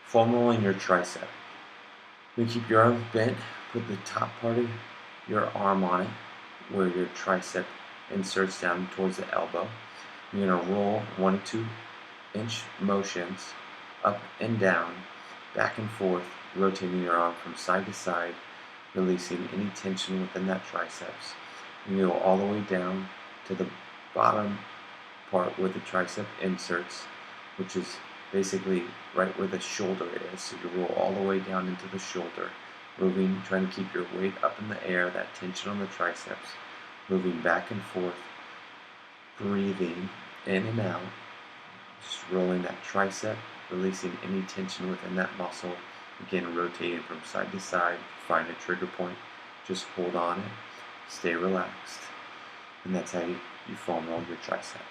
Foam rolling your tricep. You keep your arms bent, put the top part of your arm on it, where your tricep inserts down towards the elbow. You're going to roll 1 to 2 inch motions up and down, back and forth, rotating your arm from side to side, releasing any tension within that triceps. And you go all the way down to the bottom part where the tricep inserts, which is basically right where the shoulder is. So you roll all the way down into the shoulder, moving, trying to keep your weight up in the air, that tension on the triceps, moving back and forth, breathing in and out, just rolling that tricep, releasing any tension within that muscle. Again, rotating from side to side, find a trigger point, just hold on it, stay relaxed, and that's how you foam roll your triceps.